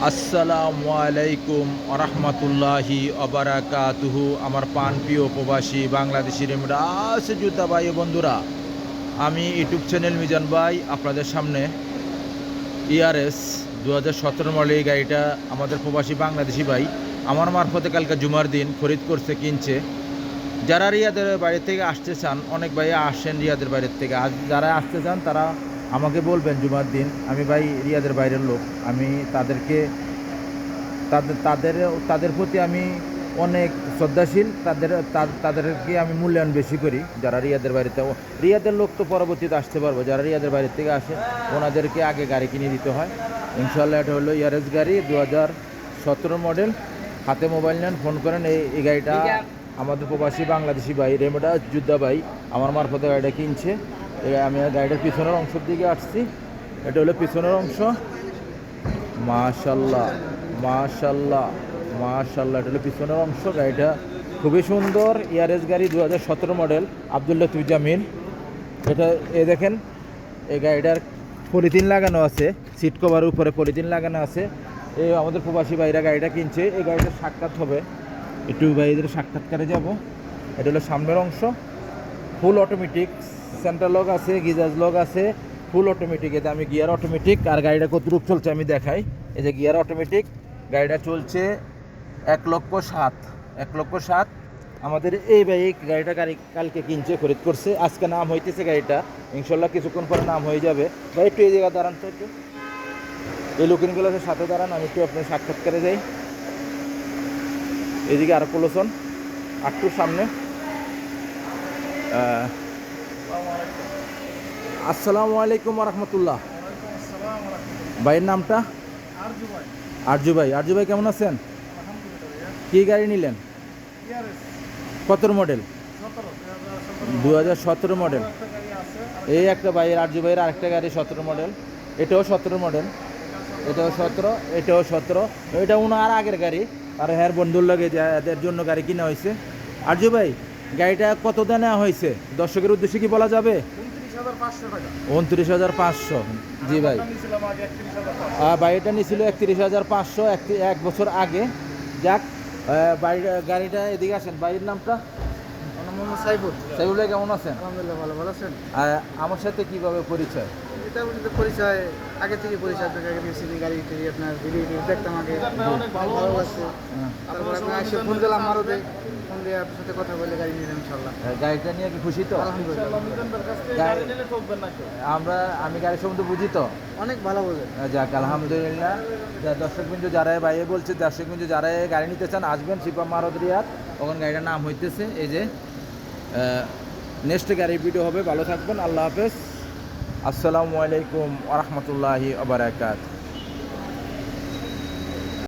আসসালামু আলাইকুম আরহামতুল্লাহি অবরাকাতুহু। আমার প্রিয় প্রবাসী বাংলাদেশি রেমরাস যোদ্ধা ভাই ও বন্ধুরা, আমি ইউটিউব চ্যানেল মিজান ভাই আপনাদের সামনে ERS 2017 মডেল এই গাড়িটা আমাদের প্রবাসী বাংলাদেশি ভাই আমার মারফতে কালকে জুমার দিন খরিদ করছে, কিনছে। যারা রিয়াদের বাইরে থেকে আসতে চান, অনেক ভাই আসেন রিয়াদের বাইরের থেকে, যারা আসতে চান তারা আমাকে বলবেন জুমার দিন। আমি ভাই রিয়াদের বাইরের লোক, আমি তাদেরকে তাদের প্রতি আমি অনেক শ্রদ্ধাশীল, তাদেরকে আমি মূল্যায়ন বেশি করি। যারা রিয়াদের বাইরেতে, রিয়াদের লোক তো পরবর্তীতে আসতে পারবো, যারা রিয়াদের বাইরের থেকে আসে ওনাদেরকে আগে গাড়ি কিনে দিতে হয়। ইনশাল্লাহ এটা হলো ERS গাড়ি 2017 মডেল। হাতে মোবাইল নেন, ফোন করেন। এই গাড়িটা আমাদের প্রবাসী বাংলাদেশি ভাই রেমডা যোদ্ধা ভাই আমার মারফতে গাড়িটা কিনছে। আমি গাড়িটার পিছনের অংশের দিকে আসছি। এটা হলো পিছনের অংশ। মাশাল্লাহ মাশাল্লাহ মাশাল্লাহ, এটা হলো পিছনের অংশ। গাড়িটা খুবই সুন্দর। ERS গাড়ি 2017 মডেল, আবদুল্লাহ তুজামিল। এটা দেখেন, এই গাড়িটার পলিথিন লাগানো আছে, সিট কভারের উপরে পলিথিন লাগানো আছে। আমাদের প্রবাসী ভাইরা গাড়িটা কিনছে। এই গাড়িটার সাক্ষাৎ হবে, একটু ভাইদের সাক্ষাৎকারে যাব। এটা হলো সামনের অংশ, ফুল অটোমেটিক, সেন্ট্রাল লক আছে, গিজাজ লক আছে, ফুল অটোমেটিক। এতে আমি গিয়ার অটোমেটিক। আর গাড়িটা কতটুকু চলছে আমি দেখাই। এই যে গিয়ার অটোমেটিক, গাড়িটা চলছে 1,07,000। আমাদের এই ভাই গাড়িটা কালকে কিনছে, খরিদ করছে। আজকে নাম হইতেছে গাড়িটা, ইনশাল্লাহ কিছুক্ষণ পরে নাম হয়ে যাবে। ভাই একটু এই জায়গা দাঁড়ান তো, একটু এই লুকিংগুলোর সাথে দাঁড়ান, আমি একটু আপনার সাক্ষাৎকারে যাই। এদিকে আর পোলোসন একটু সামনে। আসসালামু আলাইকুম রহমতুল্লাহ। ভাইয়ের নামটা? আরজু ভাই। আরজু ভাই কেমন আছেন? কি গাড়ি নিলেন? কত মডেল? 2017 মডেল। এই একটা ভাইয়ের, আরজু ভাইয়ের আরেকটা গাড়ি 17 মডেল। এটাও 17 মডেল, এটাও 17, এটাও 17। এটা ওনার আগের গাড়ি, আর হ্যাঁ বন্ধুর লাগে এদের জন্য গাড়ি কিনা হয়েছে। আরজু ভাই, গাড়িটা কত দামে নেওয়া হয়েছে দর্শকের উদ্দেশ্যে কি বলা যাবে? 29,500। জি ভাই, বাড়িটা নিয়েছিল 31,500 এক বছর আগে। যাক, গাড়িটা এদিকে আসেন। বাড়ির নামটা? সাইবুল। সাইবুল ভাই কেমন আছেন? আলহামদুলিল্লাহ, ভালো ভালো আছেন? আমার সাথে কিভাবে পরিচয়? এটা পরিচয় আগে থেকে পরিচয়, আপনাকে আগে দিয়েছি গাড়িতে, আপনার ভিডিও দেখতাম আগে, ভালো লাগছে। তারপর আপনি এসে ফোন দিলাম, আরও ফোন দিয়ে আপনার সাথে কথা বলে গাড়ি নিলাম ইনশাল্লাহ। গাড়িটা নিয়ে কি খুশি তো? আমি গাড়ি সম্বন্ধে বুঝি তো, অনেক ভালো বোঝে। যাক আলহামদুলিল্লাহ। দর্শকবিন্দু যারা বাইরে বলছে, দর্শকবিন্দু যারা গাড়ি নিতে চান আসবেন শিপা মারদ রিয়াদ। তখন গাড়িটার নাম হইতেছে এই যে। নেক্সট গাড়ির ভিডিও হবে। ভালো থাকবেন, আল্লাহ হাফেজ। আসসালামু আলাইকুম ওয়া রাহমাতুল্লাহি ওয়া বারাকাতুহু।